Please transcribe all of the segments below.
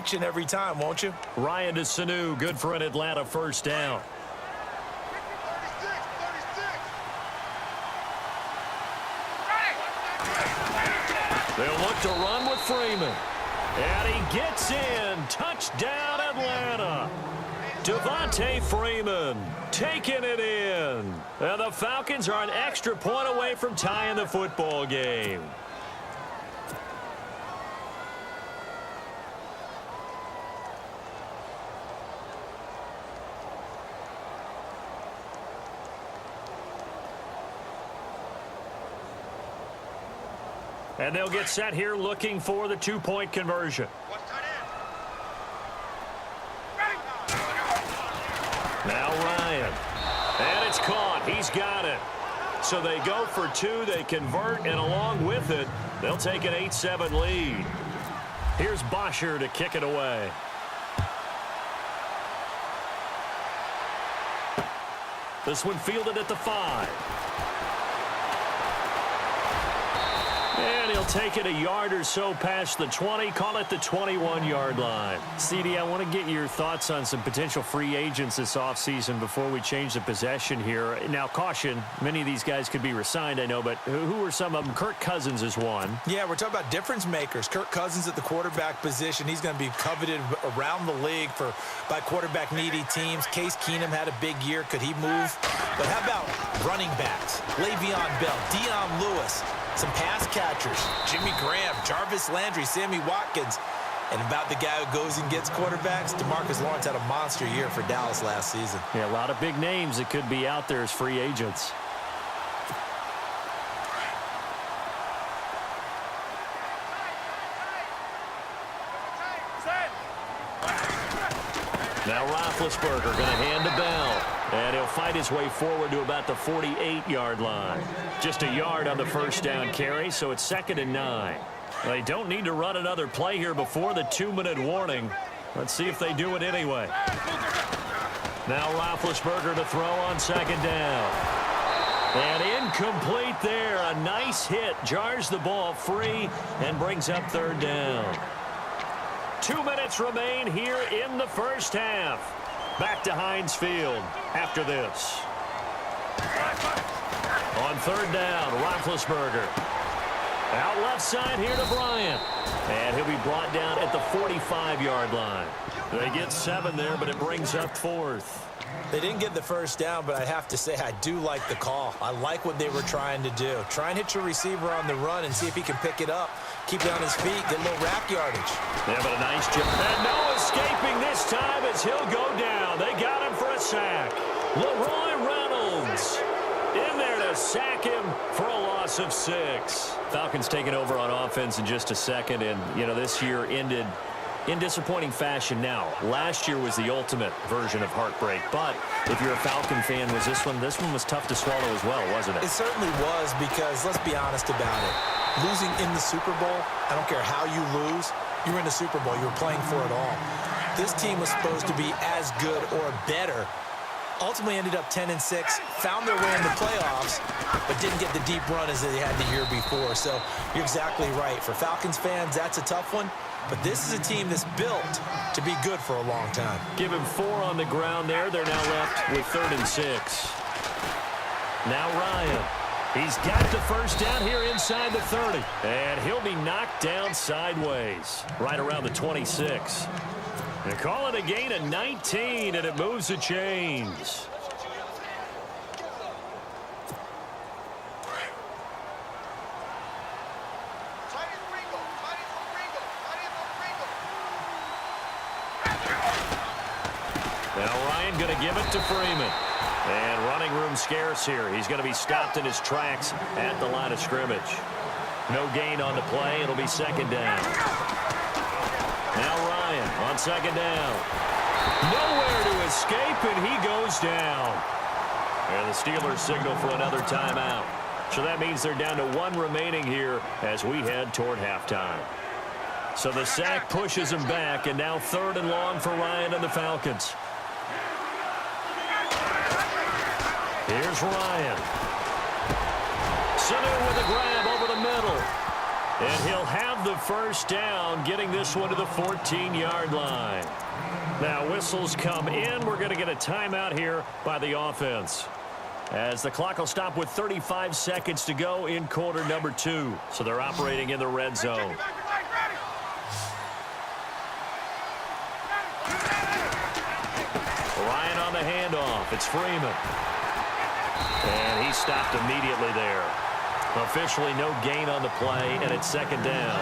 each and every time, won't you? Ryan to Sanu, good for an Atlanta first down. They'll look to run with Freeman. And he gets in. Touchdown, Atlanta. Devontae Freeman taking it in. And the Falcons are an extra point away from tying the football game. And they'll get set here looking for the two-point conversion. Now Ryan. And it's caught. He's got it. So they go for two. They convert, and along with it, they'll take an 8-7 lead. Here's Bosher to kick it away. This one fielded at the 5. And he'll take it a yard or so past the 20, call it the 21-yard line. CD, I want to get your thoughts on some potential free agents this offseason before we change the possession here. Now, caution, many of these guys could be resigned, I know, but who are some of them? Kirk Cousins is one. Yeah, we're talking about difference makers. Kirk Cousins at the quarterback position. He's going to be coveted around the league by quarterback-needy teams. Case Keenum had a big year. Could he move? But how about running backs? Le'Veon Bell, Dion Lewis, some pass catchers, Jimmy Graham, Jarvis Landry, Sammy Watkins. And about the guy who goes and gets quarterbacks, DeMarcus Lawrence had a monster year for Dallas last season. Yeah, a lot of big names that could be out there as free agents. Now Roethlisberger going to hand to Bell. And he'll fight his way forward to about the 48-yard line. Just a yard on the first down carry, so it's 2nd and 9. They don't need to run another play here before the 2-minute warning. Let's see if they do it anyway. Now Roethlisberger to throw on 2nd down. And incomplete there. A nice hit. Jars the ball free and brings up 3rd down. 2 minutes remain here in the first half. Back to Heinz Field after this. On 3rd down, Roethlisberger. Out left side here to Bryant. And he'll be brought down at the 45-yard line. They get 7 there, but it brings up 4th. They didn't get the first down, but I have to say I do like the call. I like what they were trying to do. Try and hit your receiver on the run and see if he can pick it up. Keep it on his feet, get a little rack yardage. Yeah, but a nice jump. And no escaping this time as he'll go down. They got him for a sack. Leroy Reynolds in there to sack him for a loss of 6. Falcons taking over on offense in just a second, and, you know, this year ended in disappointing fashion. Now, last year was the ultimate version of heartbreak, but if you're a Falcon fan, this one was tough to swallow as well, wasn't it? It certainly was, because let's be honest about it. Losing in the Super Bowl, I don't care how you lose, you were in the Super Bowl. You were playing for it all. This team was supposed to be as good or better. Ultimately ended up 10-6, found their way in the playoffs, but didn't get the deep run as they had the year before. So you're exactly right. For Falcons fans, that's a tough one. But this is a team that's built to be good for a long time. Give him 4 on the ground there. They're now left with 3rd and 6. Now Ryan. He's got the first down here inside the 30. And he'll be knocked down sideways right around the 26. They call it a gain of 19, and it moves the chains. Now Ryan going to give it to Freeman. And running room scarce here. He's going to be stopped in his tracks at the line of scrimmage. No gain on the play. It'll be 2nd down. Now Ryan on 2nd down. Nowhere to escape, and he goes down. And the Steelers signal for another timeout. So that means they're down to 1 remaining here as we head toward halftime. So the sack pushes him back, and now 3rd and long for Ryan and the Falcons. Here's Ryan. Sanu with a grab over the middle. And he'll have the first down, getting this one to the 14-yard line. Now whistles come in. We're going to get a timeout here by the offense, as the clock will stop with 35 seconds to go in quarter number 2. So they're operating in the red zone. Ryan on the handoff. It's Freeman. And he stopped immediately there. Officially no gain on the play, and it's second down.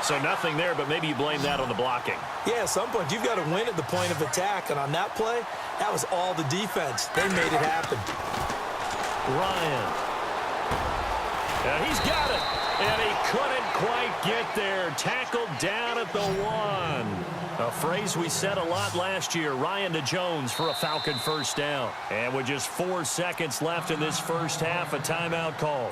So nothing there, but maybe you blame that on the blocking. Yeah, at some point, you've got to win at the point of attack. And on that play, that was all the defense. They made it happen. Ryan. And he's got it. And he couldn't quite get there. Tackled down at the 1. A phrase we said a lot last year. Ryan to Jones for a Falcon first down. And with just 4 seconds left in this first half, a timeout call.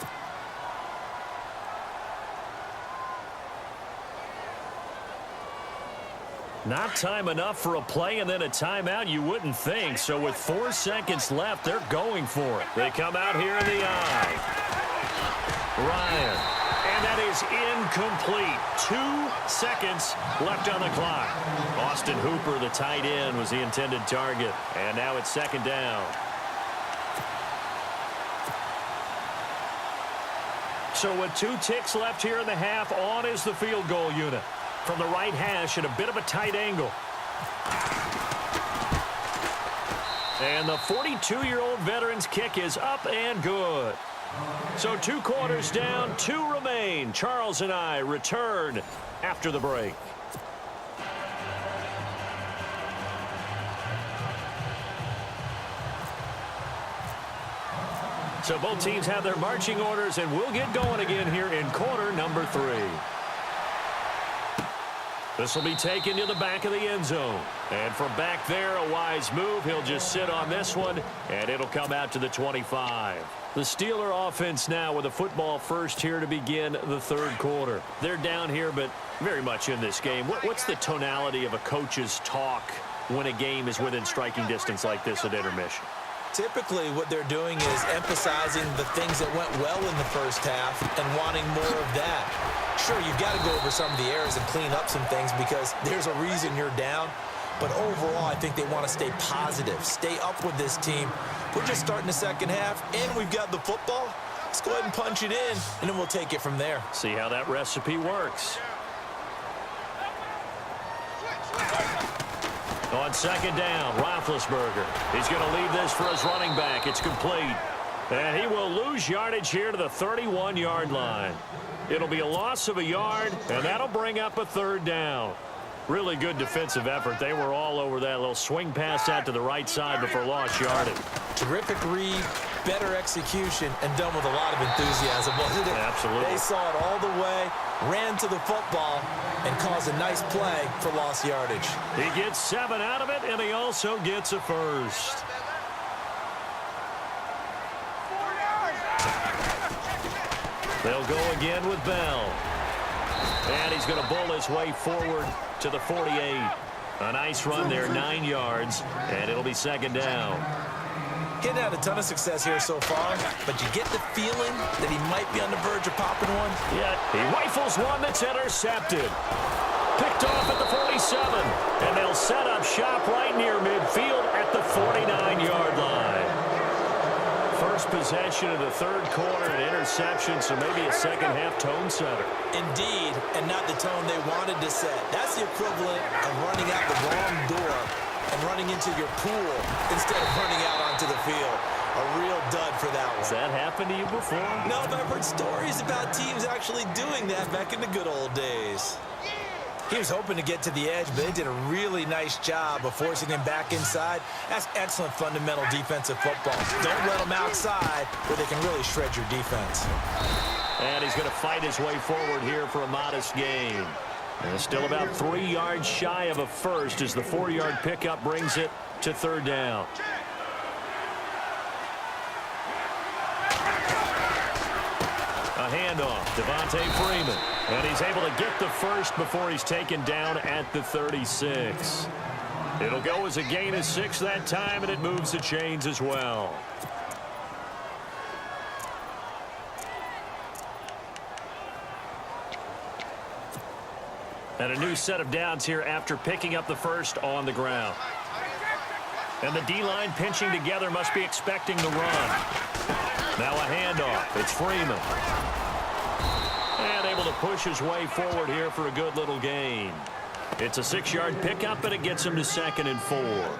Not time enough for a play and then a timeout, you wouldn't think. So with 4 seconds left, they're going for it. They come out here in the eye. Ryan. And that is incomplete. 2 seconds left on the clock. Austin Hooper, the tight end, was the intended target. And now it's second down. So with 2 ticks left here in the half, on is the field goal unit. From the right hash at a bit of a tight angle. And the 42-year-old veteran's kick is up and good. So 2 quarters down, 2 remain. Charles and I return after the break. So both teams have their marching orders, and we'll get going again here in quarter number 3. This will be taken to the back of the end zone. And from back there, a wise move. He'll just sit on this one, and it'll come out to the 25. The Steeler offense now with a football first here to begin the third quarter. They're down here, but very much in this game. What's the tonality of a coach's talk when a game is within striking distance like this at intermission? Typically, what they're doing is emphasizing the things that went well in the first half and wanting more of that. Sure, you've got to go over some of the errors and clean up some things because there's a reason you're down. But overall, I think they want to stay positive, stay up with this team. We're just starting the second half, and we've got the football. Let's go ahead and punch it in, and then we'll take it from there. See how that recipe works. On second down, Roethlisberger. He's going to leave this for his running back. It's complete. And he will lose yardage here to the 31-yard line. It'll be a loss of a yard, and that'll bring up a third down. Really good defensive effort. They were all over that little swing pass out to the right side before lost yardage. Terrific read, better execution, and done with a lot of enthusiasm, wasn't it? Absolutely. They saw it all the way, ran to the football, and caused a nice play for lost yardage. He gets 7 out of it, and he also gets a first. They'll go again with Bell. And he's going to bull his way forward to the 48. A nice run there, 9 yards, and it'll be second down. He hadn't had a ton of success here so far, but you get the feeling that he might be on the verge of popping one. Yeah, he rifles one that's intercepted. Picked off at the 47, and they'll set up shop right near midfield at the 49-yard line. First possession of the third quarter, an interception, so maybe a second-half tone setter. Indeed, and not the tone they wanted to set. That's the equivalent of running out the wrong door and running into your pool instead of running out onto the field. A real dud for that one. Has that happened to you before? No, but I've heard stories about teams actually doing that back in the good old days. He was hoping to get to the edge, but they did a really nice job of forcing him back inside. That's excellent fundamental defensive football. Don't let them outside where they can really shred your defense. And he's going to fight his way forward here for a modest gain. And still about 3 yards shy of a first as the 4-yard pickup brings it to third down. A handoff, Devontae Freeman. And he's able to get the first before he's taken down at the 36. It'll go as a gain of 6 that time, and it moves the chains as well. And a new set of downs here after picking up the first on the ground. And the D-line pinching together must be expecting the run. Now a handoff. It's Freeman. And able to push his way forward here for a good little gain. It's a 6-yard pickup, and it gets him to 2nd and 4.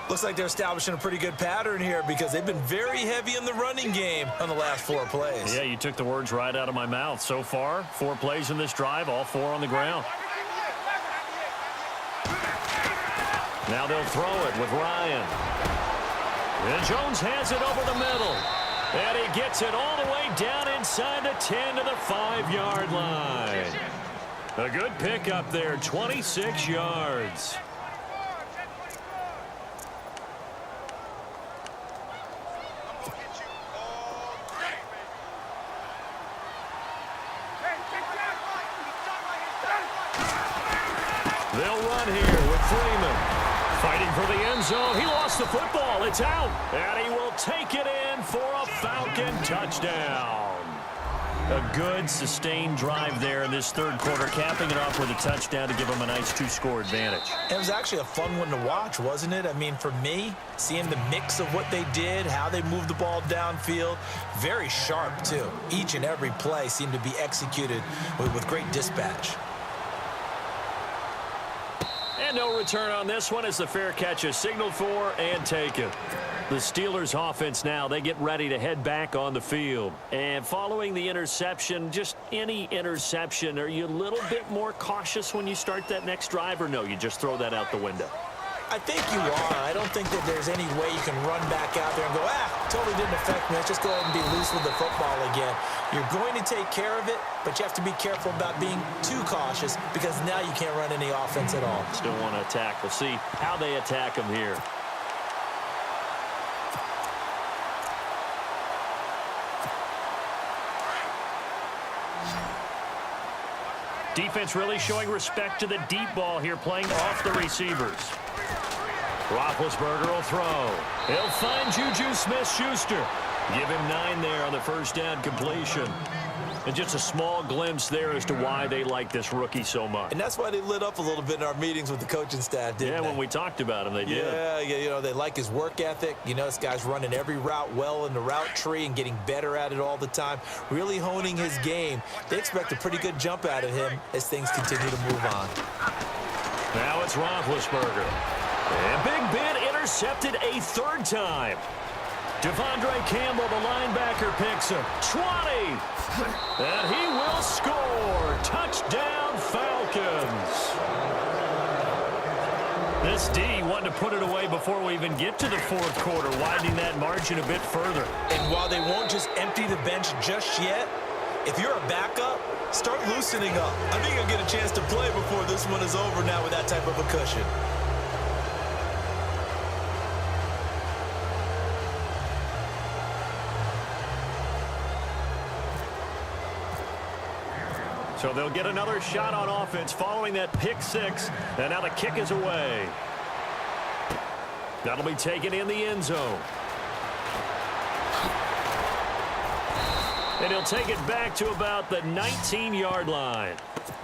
Looks like they're establishing a pretty good pattern here because they've been very heavy in the running game on the last 4 plays. Yeah, you took the words right out of my mouth. So far, 4 plays in this drive, all 4 on the ground. Now they'll throw it with Ryan. And Jones has it over the middle. And he gets it all the way down inside the 10 to the 5-yard line. A good pickup there, 26 yards. They'll run here with Freeman. Fighting for the end zone. He lost the football. It's out. And he will take it in for a Falcon touchdown. A good, sustained drive there in this third quarter, capping it off with a touchdown to give him a nice 2-score advantage. It was actually a fun one to watch, wasn't it? I mean, for me, seeing the mix of what they did, how they moved the ball downfield, very sharp, too. Each and every play seemed to be executed with great dispatch. And no return on this one as the fair catch is signaled for and taken. The Steelers offense now, they get ready to head back on the field. And following the interception, just any interception, are you a little bit more cautious when you start that next drive, or no, you just throw that out the window? I think you are. I don't think that there's any way you can run back out there and go, totally didn't affect me. Let's just go ahead and be loose with the football again. You're going to take care of it, but you have to be careful about being too cautious because now you can't run any offense at all. Still want to attack. We'll see how they attack them here. Defense really showing respect to the deep ball here, playing off the receivers. Roethlisberger will throw. He'll find Juju Smith-Schuster. Give him 9 there on the first down completion. And just a small glimpse there as to why they like this rookie so much. And that's why they lit up a little bit in our meetings with the coaching staff, didn't they? Yeah, when we talked about him, they did. Yeah, you know, they like his work ethic. You know, this guy's running every route well in the route tree and getting better at it all the time, really honing his game. They expect a pretty good jump out of him as things continue to move on. Now it's Roethlisberger. And Big Ben intercepted a 3rd time. Devondre Campbell, the linebacker, picks him. 20. And he will score. Touchdown, Falcons. This D wanting to put it away before we even get to the 4th quarter, widening that margin a bit further. And while they won't just empty the bench just yet, if you're a backup, start loosening up. I think you'll get a chance to play before this one is over now with that type of a cushion. So they'll get another shot on offense following that pick 6. And now the kick is away. That'll be taken in the end zone. And he'll take it back to about the 19-yard line.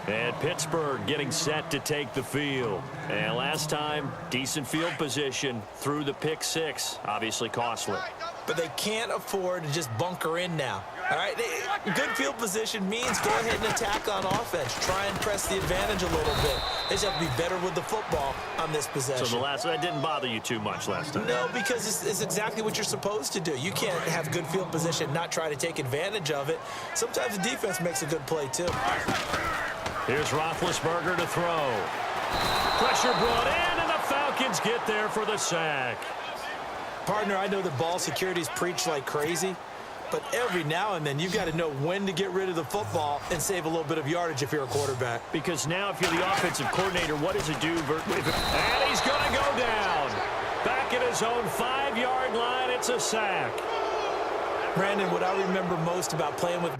And Pittsburgh getting set to take the field. And last time, decent field position through the pick 6. Obviously costly. But they can't afford to just bunker in now. All right, good field position means go ahead and attack on offense. Try and press the advantage a little bit. They just have to be better with the football on this possession. So that didn't bother you too much last time? No, because it's exactly what you're supposed to do. You can't have good field position and not try to take advantage of it. Sometimes the defense makes a good play, too. Here's Roethlisberger to throw. Pressure brought in, and the Falcons get there for the sack. Partner, I know the ball security's preached like crazy, but every now and then you've got to know when to get rid of the football and save a little bit of yardage if you're a quarterback. Because now if you're the offensive coordinator, what does it do? And he's going to go down. Back at his own 5-yard line, it's a sack. Brandon, what I remember most about playing with